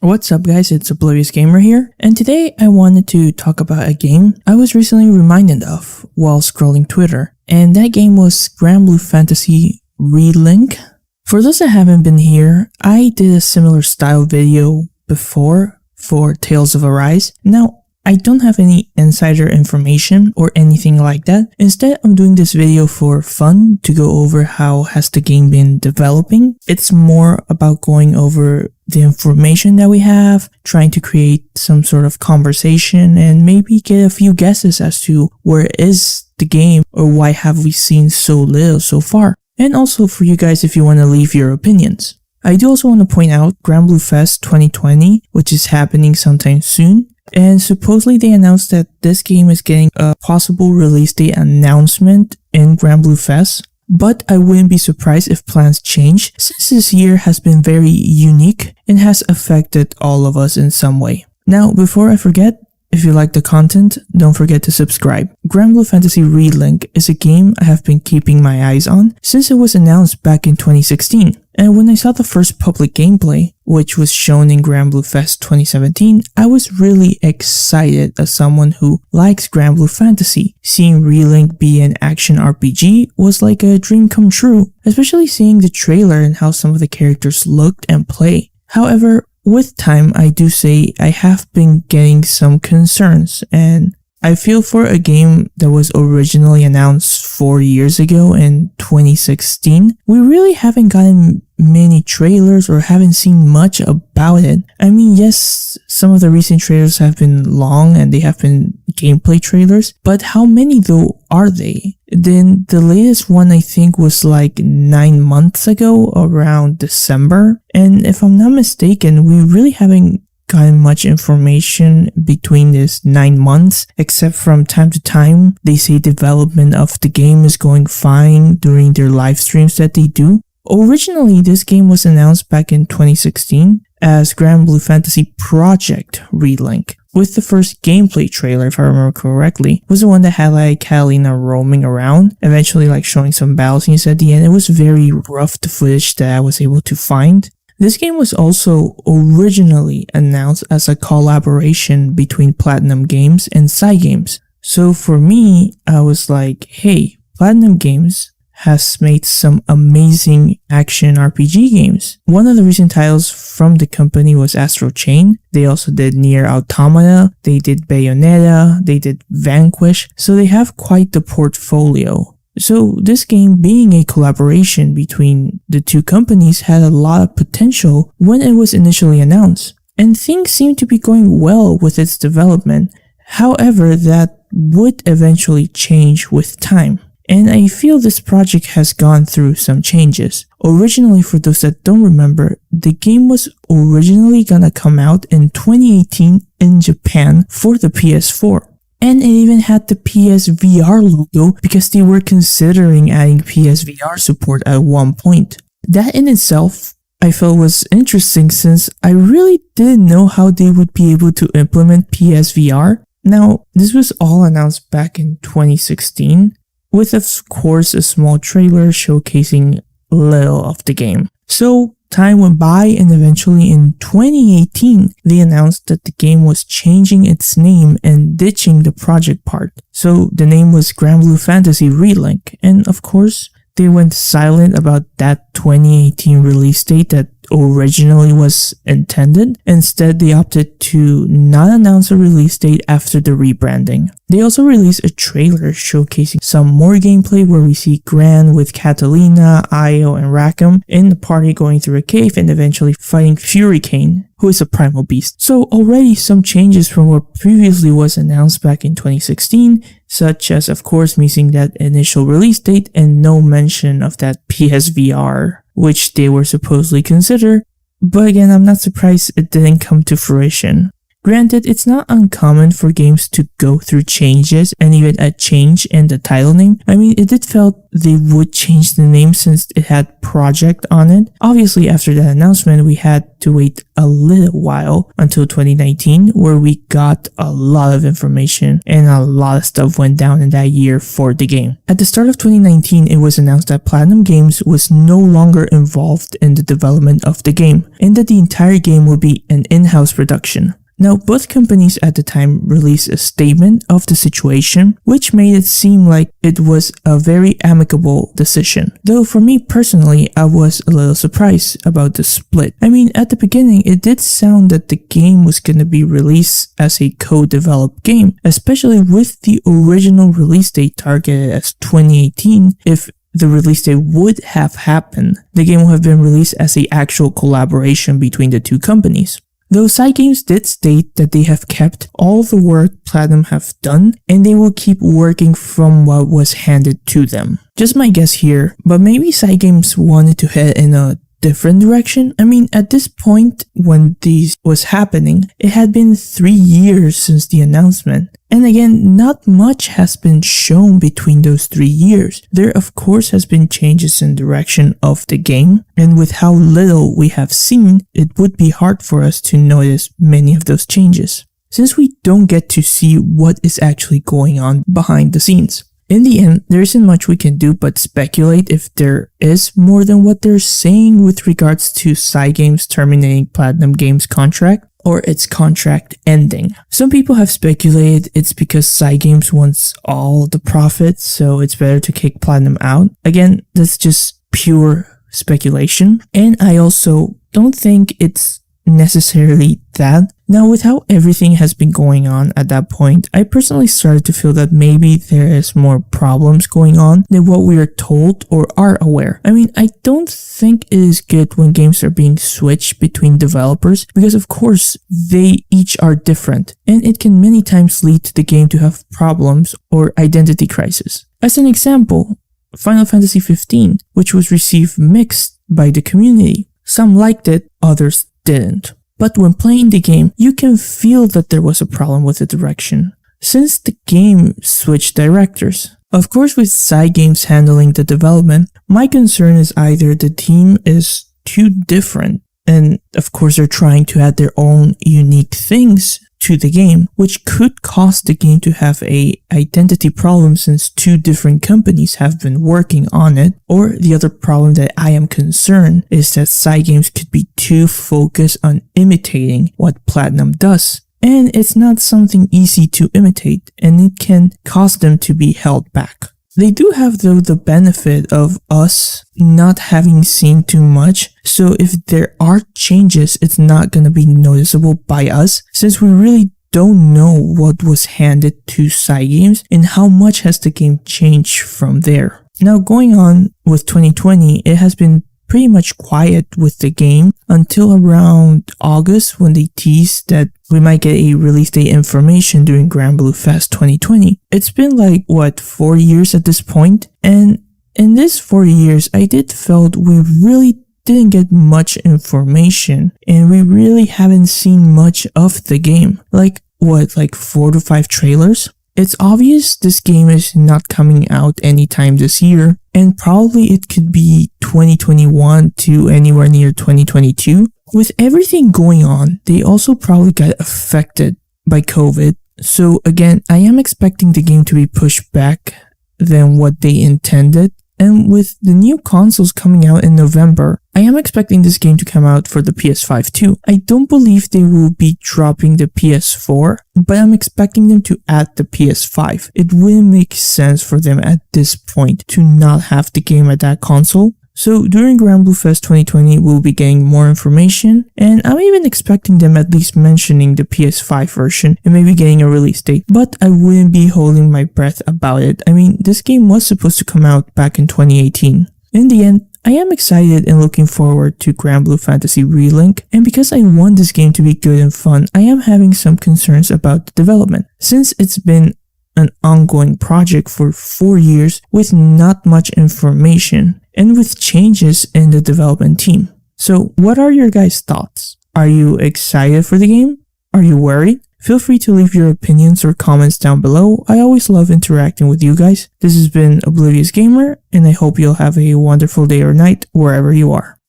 What's up guys, it's Oblivious Gamer here, and today I wanted to talk about a game I was recently reminded of while scrolling Twitter, and that game was Granblue Fantasy Relink. For those that haven't been here, I did a similar style video before for Tales of Arise. Now, I don't have any insider information or anything like that. Instead, I'm doing this video for fun to go over how has the game been developing. It's more about going over the information that we have, trying to create some sort of conversation and maybe get a few guesses as to where is the game or why have we seen so little so far. And also for you guys if you want to leave your opinions. I do also want to point out Granblue Fes 2020, which is happening sometime soon. And supposedly they announced that this game is getting a possible release date announcement in Granblue Fes. But I wouldn't be surprised if plans change, since this year has been very unique and has affected all of us in some way. Now, before I forget, if you like the content, don't forget to subscribe. Granblue Fantasy Relink is a game I have been keeping my eyes on since it was announced back in 2016. And when I saw the first public gameplay, which was shown in Granblue Fes 2017, I was really excited as someone who likes Granblue Fantasy. Seeing Relink be an action RPG was like a dream come true, especially seeing the trailer and how some of the characters looked and play. However, with time, I do say I have been getting some concerns, and I feel for a game that was originally announced 4 years ago in 2016, we really haven't gotten many trailers or haven't seen much about it. I mean, yes, some of the recent trailers have been long and they have been gameplay trailers, but how many though are they? Then the latest one I think was like 9 months ago, around December, and if I'm not mistaken, we really haven't gotten much information between this 9 months, except from time to time they say development of the game is going fine during their live streams that they do. Originally, this game was announced back in 2016 as Granblue Fantasy Project Relink, with the first gameplay trailer, if I remember correctly, was the one that had like Catalina roaming around, eventually like showing some battle scenes at the end. It was very rough, the footage that I was able to find. This game was also originally announced as a collaboration between PlatinumGames and Cygames. So for me, I was like, hey, PlatinumGames has made some amazing action RPG games. One of the recent titles from the company was Astral Chain. They also did Nier Automata, they did Bayonetta, they did Vanquish, so they have quite the portfolio. So this game being a collaboration between the two companies had a lot of potential when it was initially announced, and things seem to be going well with its development. However, that would eventually change with time. And I feel this project has gone through some changes. Originally, for those that don't remember, the game was originally gonna come out in 2018 in Japan for the PS4. And it even had the PSVR logo because they were considering adding PSVR support at one point. That in itself, I felt was interesting since I really didn't know how they would be able to implement PSVR. Now, this was all announced back in 2016. With of course a small trailer showcasing little of the game. So time went by and eventually in 2018 they announced that the game was changing its name and ditching the project part. So the name was Granblue Fantasy Relink, and of course they went silent about that 2018 release date that originally was intended. Instead, they opted to not announce a release date after the rebranding. They also released a trailer showcasing some more gameplay where we see Gran with Catalina, Io, and Rackham in the party going through a cave and eventually fighting Furicane, who is a primal beast. So already some changes from what previously was announced back in 2016, such as of course missing that initial release date and no mention of that PSVR, which they were supposedly considered. But again, I'm not surprised it didn't come to fruition. Granted, it's not uncommon for games to go through changes and even a change in the title name. I mean, it did felt they would change the name since it had project on it. Obviously, after that announcement, we had to wait a little while until 2019, where we got a lot of information and a lot of stuff went down in that year for the game. At the start of 2019, it was announced that PlatinumGames was no longer involved in the development of the game, and that the entire game would be an in-house production. Now, both companies at the time released a statement of the situation, which made it seem like it was a very amicable decision. Though for me personally, I was a little surprised about the split. I mean, at the beginning, it did sound that the game was going to be released as a co-developed game, especially with the original release date targeted as 2018. If the release date would have happened, the game would have been released as an actual collaboration between the two companies. Though Cygames did state that they have kept all the work Platinum have done and they will keep working from what was handed to them. Just my guess here, but maybe Cygames wanted to head in a different direction. I mean, at this point when this was happening, it had been 3 years since the announcement. And again, not much has been shown between those 3 years. There of course has been changes in direction of the game, and with how little we have seen, it would be hard for us to notice many of those changes, since we don't get to see what is actually going on behind the scenes. In the end, there isn't much we can do but speculate if there is more than what they're saying with regards to Cygames terminating PlatinumGames' contract or its contract ending. Some people have speculated it's because Cygames wants all the profits, so it's better to kick Platinum out. Again, that's just pure speculation, and I also don't think it's necessarily that. Now, with how everything has been going on at that point, I personally started to feel that maybe there is more problems going on than what we are told or are aware. I mean, I don't think it is good when games are being switched between developers, because of course they each are different, and it can many times lead to the game to have problems or identity crisis. As an example, Final Fantasy 15, which was received mixed by the community. Some liked it, others didn't. But when playing the game, you can feel that there was a problem with the direction, since the game switched directors. Of course, with Cygames handling the development, my concern is either the team is too different, and of course they're trying to add their own unique things to the game, which could cause the game to have a identity problem since two different companies have been working on it. Or the other problem that I am concerned is that Cygames could be too focused on imitating what Platinum does. And it's not something easy to imitate, and it can cause them to be held back. They do have, though, the benefit of us not having seen too much, so if there are changes, it's not going to be noticeable by us, since we really don't know what was handed to Cygames and how much has the game changed from there. Now, going on with 2020, it has been pretty much quiet with the game until around August, when they teased that we might get a release date information during Granblue Fes 2020. It's been like, 4 years at this point? And in this 4 years, I did felt we really didn't get much information, and we really haven't seen much of the game. Like 4 to 5 trailers? It's obvious this game is not coming out anytime this year, and probably it could be 2021 to anywhere near 2022. With everything going on, they also probably got affected by COVID. So again, I am expecting the game to be pushed back than what they intended. And with the new consoles coming out in November, I am expecting this game to come out for the PS5 too. I don't believe they will be dropping the PS4, but I'm expecting them to add the PS5. It wouldn't make sense for them at this point to not have the game at that console. So during Granblue Fes 2020, we'll be getting more information, and I'm even expecting them at least mentioning the PS5 version and maybe getting a release date, but I wouldn't be holding my breath about it. I mean, this game was supposed to come out back in 2018. In the end, I am excited and looking forward to Granblue Fantasy Relink, and because I want this game to be good and fun, I am having some concerns about the development, since it's been an ongoing project for 4 years with not much information and with changes in the development team. So what are your guys' thoughts? Are you excited for the game? Are you worried? Feel free to leave your opinions or comments down below. I always love interacting with you guys. This has been Oblivious Gamer, and I hope you'll have a wonderful day or night wherever you are.